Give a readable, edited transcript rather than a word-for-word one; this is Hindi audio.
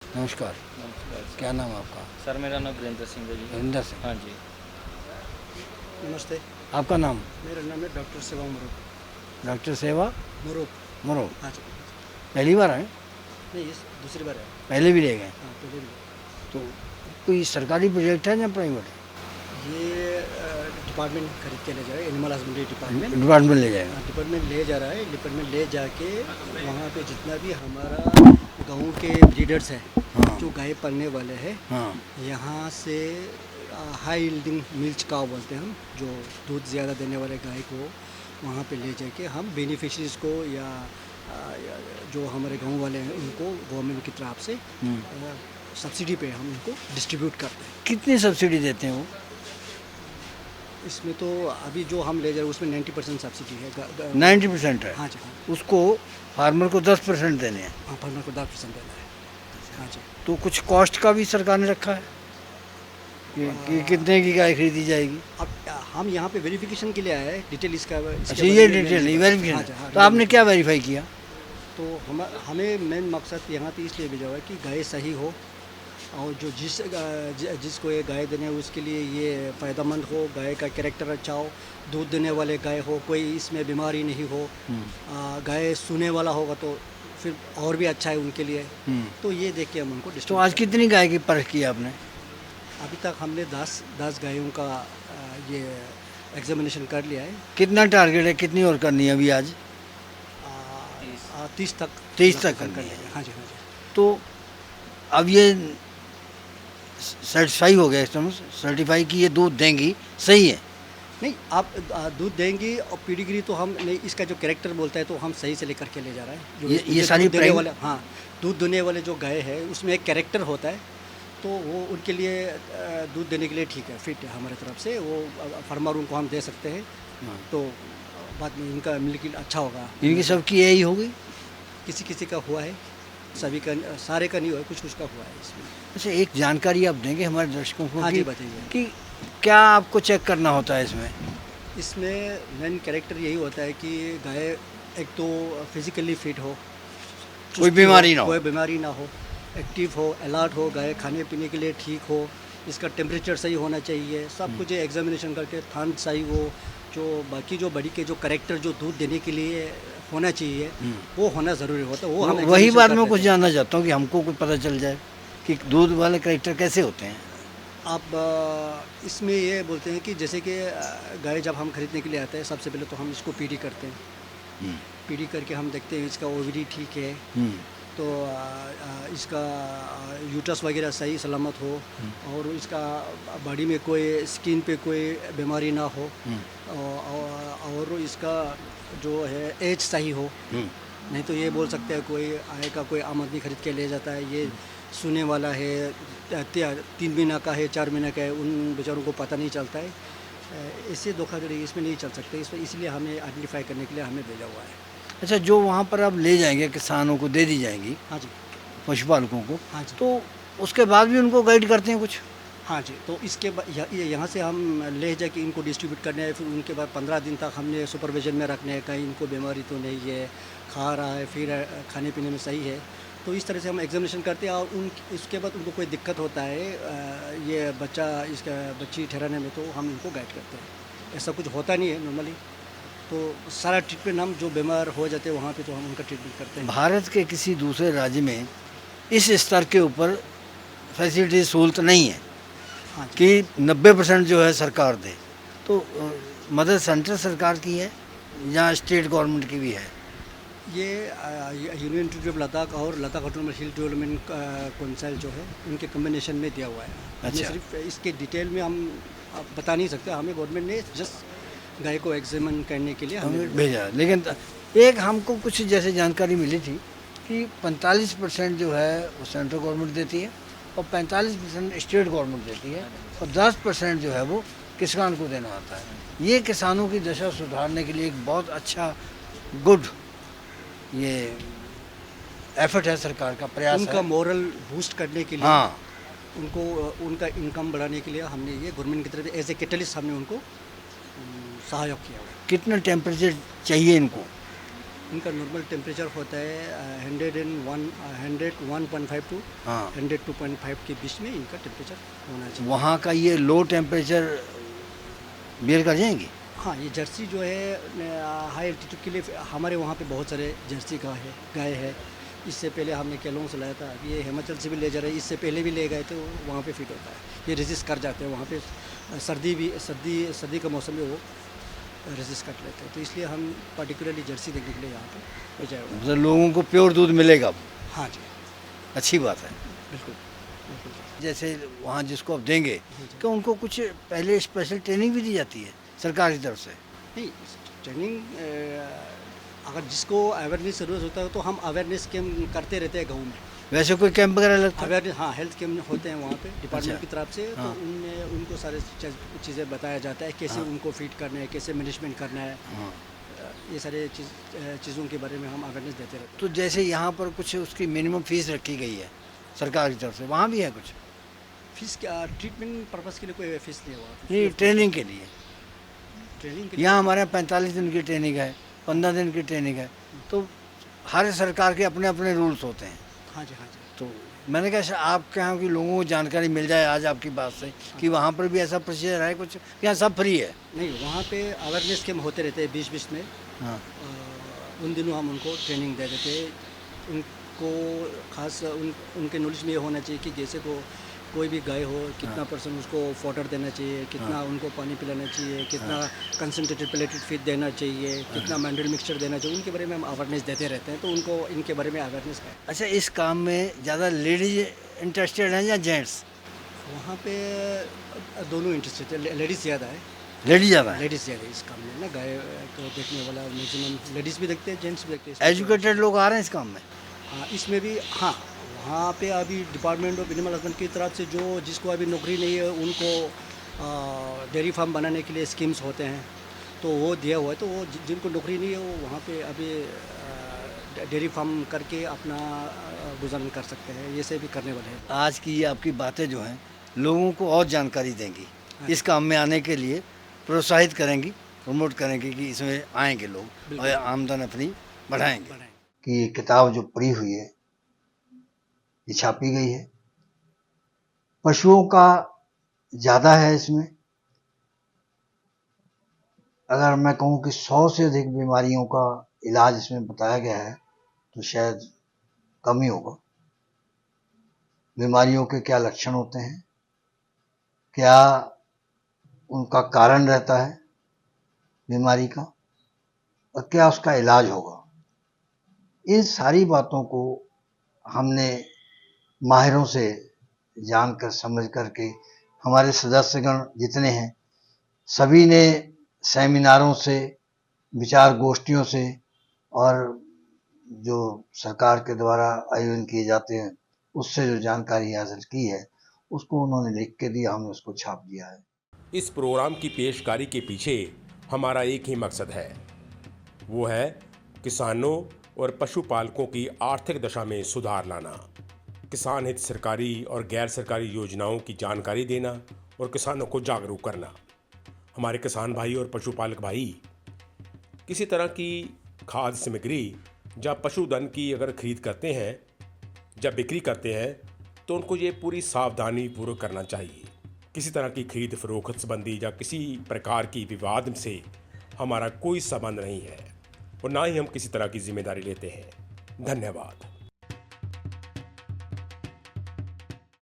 नमस्कार। नमस्कार सर। क्या नाम है आपका? सर मेरा नाम वीरेंद्र सिंह है जी। हरिंदर सिंह। हाँ जी। नमस्ते। आपका नाम? मेरा नाम है डॉक्टर सेवा मुरुक। डॉक्टर सेवा मुरुक। मोरो। हाँ जी। पहली बार आए? नहीं, इस दूसरी बार है। पहले भी ले गए? हाँ, पहले भी। तो कोई सरकारी प्रोजेक्ट है या प्राइवेट है? ये डिपार्टमेंट खरीद के ले जा रहा है, एनिमल हस्बेंड्री डिपार्टमेंट। डिपार्टमेंट ले जाएगा? डिपार्टमेंट ले जा रहा है। डिपार्टमेंट ले जाके वहाँ पे जितना भी हमारा गाँव के ब्रीडर्स हैं, हाँ। जो गाय पालने वाले हैं, हाँ। यहाँ से हाई यील्डिंग मिल्च काव बोलते हैं हम, जो दूध ज़्यादा देने वाले गाय को वहाँ पे ले जाके हम बेनिफिशरीज को या जो हमारे गांव वाले हैं उनको गवर्नमेंट की तरफ से सब्सिडी पे हम उनको डिस्ट्रीब्यूट करते हैं। कितनी सब्सिडी देते हैं वो? इसमें तो अभी जो हम ले जा रहे हैं उसमें 90% सब्सिडी है। 90% है? हाँ जी। हाँ, उसको फार्मर को 10% देने हैं? हाँ, फार्मर को 10% देना है। हाँ जी। तो कुछ कॉस्ट का भी सरकार ने रखा है कि कितने की गाय खरीदी जाएगी? अब हम यहाँ पे वेरिफिकेशन के लिए आए हैं, डिटेल इसका अच्छा, ये डिटेल नहीं, वेरिफिकेशन। हाँ, तो आपने क्या वेरीफाई किया? तो हमें मेन मकसद यहाँ पे इसलिए भेजा हुआ है कि गाय सही हो और जो जिसको ये गाय देने उसके लिए ये फ़ायदेमंद हो, गाय का कैरेक्टर अच्छा हो, दूध देने वाले गाय हो, कोई इसमें बीमारी नहीं हो, गाय सूने वाला होगा तो फिर और भी अच्छा है उनके लिए। तो ये देख के हम उनको तो डिस्ट्रीब्यूट। आज कितनी गाय की परख की आपने? अभी तक हमने 10 गायों का ये एग्जामिनेशन कर लिया है। कितना टारगेट है, कितनी और करनी है अभी आज? 30 तक। 30 तक करनी है। हाँ जी, हाँ जी। तो अब ये सेटिस्फाई हो गया, इसमें सर्टिफाई कि ये दूध देंगी, सही है? नहीं, आप दूध देंगी और पीडिग्री तो हम नहीं, इसका जो कैरेक्टर बोलता है तो हम सही से लेकर के ले जा रहे हैं। ये सारी दूध देने वाले, हाँ, दूध देने वाले जो गाय है उसमें एक कैरेक्टर होता है, तो वो उनके लिए दूध देने के लिए ठीक है, फिट है हमारे तरफ से। वो फार्मर उनको हम दे सकते हैं, तो बाद में इनका मिल्क अच्छा होगा। इनकी सबकी यही होगी? किसी किसी का हुआ है, सभी का, सारे का नहीं हुआ है, कुछ कुछ का हुआ है इसमें। अच्छा, एक जानकारी आप देंगे हमारे दर्शकों को? हाँ कि, जी, बताइए। कि क्या आपको चेक करना होता है इसमें? इसमें मेन कैरेक्टर यही होता है कि गाय एक तो फिजिकली फिट हो, कोई बीमारी ना हो, कोई बीमारी ना हो, एक्टिव हो, अलर्ट हो, गाय खाने पीने के लिए ठीक हो, इसका टेम्परेचर सही होना चाहिए, सब कुछ एग्जामिनेशन करके थन सही हो, जो बाकी जो बड़ी के जो कैरेक्टर जो दूध देने के लिए होना चाहिए वो होना ज़रूरी होता है। वो हम वही बात मैं examination कुछ करते जानना चाहता हूँ कि हमको कुछ पता चल जाए कि दूध वाले कैरेक्टर कैसे होते हैं। हैं। आप इसमें ये बोलते हैं कि जैसे कि गाय जब हम खरीदने के लिए आते हैं, सबसे पहले तो हम इसको पीडी करते हैं। पीडी करके हम देखते हैं इसका ओवरी ठीक है, तो इसका यूट्रस वगैरह सही सलामत हो, और इसका बॉडी में कोई स्किन पे कोई बीमारी ना हो, और इसका जो है एज सही हो। नहीं तो ये बोल सकते हैं कोई आएगा, कोई आम आदमी खरीद के ले जाता है, ये सुने वाला है, 3 महीना का है, 4 महीना का है, उन बेचारों को पता नहीं चलता है। इससे धोखाधड़ी इसमें नहीं चल सकते, इसमें इसलिए हमें आइडेंटिफाई करने के लिए हमें भेजा हुआ है। अच्छा, जो वहाँ पर आप ले जाएंगे किसानों को दे दी जाएंगी, हाँ जी। पशुपालकों को, हाँ जी। तो उसके बाद भी उनको गाइड करते हैं कुछ? हाँ जी। तो इसके बाद यहाँ से हम ले जाके इनको डिस्ट्रीब्यूट करने हैं, फिर उनके बाद 15 दिन तक हमने सुपरविजन में रखने हैं, कहीं इनको बीमारी तो नहीं है, खा रहा है, फिर खाने पीने में सही है। तो इस तरह से हम एग्जामिनेशन करते हैं, और इसके बाद उनको कोई दिक्कत होता है ये इसका बच्ची ठहराने में, तो हम इनको गाइड करते हैं। ऐसा कुछ होता नहीं है नॉर्मली, तो सारा ट्रीटमेंट हम जो बीमार हो जाते हैं वहाँ पे तो हम उनका ट्रीटमेंट करते हैं। भारत के किसी दूसरे राज्य में इस स्तर के ऊपर फैसिलिटी सहूलत नहीं है हाँ जी। कि 90% जो है सरकार दे। तो मदद सेंट्रल सरकार की है या स्टेट गवर्नमेंट की भी है? ये यूनियन टेरिटरी ऑफ लद्दाख और लद्दाख ऑटोनोमस हिल डेवलपमेंट काउंसिल जो है उनके कम्बिनेशन में दिया हुआ है। अच्छा। हमें सिर्फ इसके डिटेल में हम बता नहीं सकते, हमें गवर्नमेंट ने जस्ट गाय को एग्जामिन करने के लिए हमें भेजा। लेकिन एक हमको कुछ जैसे जानकारी मिली थी कि 45% जो है वो सेंट्रल गवर्नमेंट देती है और 45% स्टेट गवर्नमेंट देती है, और 10% जो है वो किसान को देना होता है। ये किसानों की दशा सुधारने के लिए एक बहुत अच्छा गुड ये एफर्ट है, सरकार का प्रयास उनका है। मोरल बूस्ट करने के लिए, हाँ, उनको उनका इनकम बढ़ाने के लिए हमने ये गवर्नमेंट की तरफ से एज ए कैटलिस्ट हमने उनको सहायक किया हुआ है। कितना टेम्परेचर चाहिए इनको? इनका नॉर्मल टेम्परेचर होता है 101.5 टू हाँ 102.5 के बीच में इनका टेम्परेचर होना चाहिए। वहाँ का ये लो टेम्परेचर बियर कर जाएंगी। हाँ, ये जर्सी जो है हाई एल्टीट्यूड के लिए हमारे वहाँ पे बहुत सारे जर्सी गाय है। इससे पहले हमने केलोंग से लाया था, ये हिमाचल से भी ले जा रहे हैं, इससे पहले भी ले गए थे, वहाँ पे फिट होता है। ये रेजिस्ट कर जाते हैं वहाँ पे, सर्दी का मौसम में वो रेजिस्ट कर लेते हैं, तो इसलिए हम पर्टिकुलरली जर्सी देखने के लिए यहाँ पे भेजा हुआ है। मतलब लोगों को प्योर दूध मिलेगा अब। हाँ जी, अच्छी बात है। बिल्कुल बिल्कुल। जैसे वहाँ जिसको आप देंगे तो उनको कुछ पहले स्पेशल ट्रेनिंग भी दी जाती है सरकार की तरफ से? नहीं, ट्रेनिंग अगर जिसको अवेयरनेस ज़रूरत होता है तो हम अवेयरनेस कैम्प करते रहते हैं गाँव में। वैसे कोई कैंप वगैरह लगता है? अवेयरनेस, हाँ, हेल्थ कैम्प होते हैं वहाँ पे डिपार्टमेंट अच्छा। की तरफ से, हाँ। तो उनमें उनको सारे चीज़ें बताया जाता है, कैसे हाँ। उनको फीड करना है, कैसे मैनेजमेंट करना है। हाँ। ये सारे चीज़ों के बारे में हम अवेयरनेस देते रहते हैं। तो जैसे यहाँ पर कुछ उसकी मिनिमम फीस रखी गई है सरकार की तरफ से, वहाँ भी है कुछ? फीस क्या, ट्रीटमेंट पर्पज़ के लिए कोई फीस नहीं हुआ। नहीं, ट्रेनिंग के लिए। ट्रेनिंग के लिए यहाँ हमारे यहाँ 45 दिन की ट्रेनिंग है, 15 दिन की ट्रेनिंग है, तो हर सरकार के अपने अपने रूल्स होते हैं। हाँ जी, हाँ जी। तो मैंने कहा आपके यहाँ की लोगों को जानकारी मिल जाए आज आपकी बात से कि वहाँ पर भी ऐसा प्रोसीजर है कुछ, यहाँ सब फ्री है? नहीं, वहाँ पे अवेयरनेस कैम्प होते रहते हैं बीच में। हाँ उन दिनों हम उनको ट्रेनिंग दे देते हैं। उनको खास उनके नॉलेज में ये होना चाहिए कि जैसे को कोई भी गाय हो, कितना परसेंट उसको फॉटर देना चाहिए, कितना उनको पानी पिलाना चाहिए, कितना कंसनट्रेटेड प्लेटेड फीड देना चाहिए, कितना मैंडल मिक्सचर देना चाहिए, उनके बारे में हम अवेयरनेस देते रहते हैं, तो उनको इनके बारे में अवेयरनेस है। अच्छा, इस काम में ज़्यादा लेडीज इंटरेस्टेड हैं या जेंट्स? वहाँ पे दोनों इंटरेस्टेड है, लेडीज़ ज़्यादा है। लेडीज ज़्यादा है? लेडीज़ ज़्यादा है इस काम में ना, गाय को देखने वाला मैक्सिमम लेडीज़ भी देखते हैं, जेंट्स भी देखते हैं। एजुकेटेड लोग आ रहे हैं इस काम में? हाँ, इसमें भी, हाँ, वहाँ पे अभी डिपार्टमेंट ऑफ एनिमल हस्बेंड्री की तरफ से जिसको अभी नौकरी नहीं है उनको डेयरी फार्म बनाने के लिए स्कीम्स होते हैं, तो वो दिया हुआ है, तो वो जिनको नौकरी नहीं है वो वहाँ पे अभी डेयरी फार्म करके अपना गुजारण कर सकते हैं, ये से भी करने वाले हैं। आज की ये आपकी बातें जो हैं लोगों को और जानकारी देंगी, इस काम में आने के लिए प्रोत्साहित करेंगी, प्रमोट करेंगे कि इसमें आएंगे लोग और आमदन अपनी बढ़ाएंगे। कि ये किताब जो पढ़ी हुई है ये छापी गई है, पशुओं का ज़्यादा है इसमें। अगर मैं कहूँ कि 100 से अधिक बीमारियों का इलाज इसमें बताया गया है तो शायद कम ही होगा। बीमारियों के क्या लक्षण होते हैं, क्या उनका कारण रहता है बीमारी का, और क्या उसका इलाज होगा, इन सारी बातों को हमने माहिरों से जानकर समझ करके, हमारे सदस्यगण जितने हैं सभी ने सेमिनारों से, विचार गोष्ठियों से और जो सरकार के द्वारा आयोजन किए जाते हैं उससे जो जानकारी हासिल की है उसको उन्होंने लिख के दिया, हमने उसको छाप दिया है। इस प्रोग्राम की पेशकारी के पीछे हमारा एक ही मकसद है, वो है किसानों और पशुपालकों की आर्थिक दशा में सुधार लाना, किसान हित सरकारी और गैर सरकारी योजनाओं की जानकारी देना और किसानों को जागरूक करना। हमारे किसान भाई और पशुपालक भाई किसी तरह की खाद्य सामग्री या पशुधन की अगर खरीद करते हैं, जब बिक्री करते हैं तो उनको ये पूरी सावधानी पूर्वक करना चाहिए। किसी तरह की खरीद फरोख्त संबंधी या किसी प्रकार की विवाद से हमारा कोई संबंध नहीं है और ना ही हम किसी तरह की जिम्मेदारी लेते हैं। धन्यवाद।